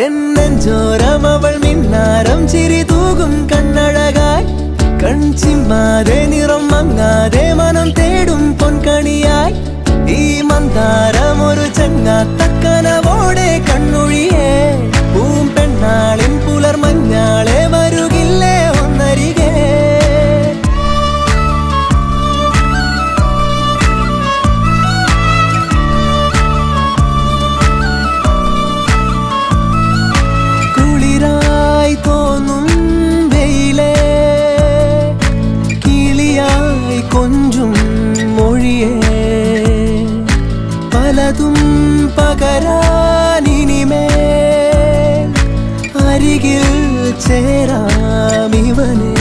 എന്നഞ്ചോരം അവൾ മിന്നാരം ചിരി തൂകും കണ്ണഴകായി കൺചിമ്മാതെ നിറം മങ്ങാതെ മനം തേടും പൊൻകണിയായി ഈ മന്ദാരം ഒരു ചങ്ങാത്തക്കനവോടെ കണ്ണൊഴിയേ പൂമ്പെണ്ണാളിൻ പുലർമഞ്ഞാളെ വരുകില്ലേ ഒന്നരികെ കുളിരായി തോന്നും വെയിലേ കിളിയായി കൊഞ്ചും മൊഴിയേ പലതും പകരാനിനിമേൽ അരികിൽ ചേരാമിവനേ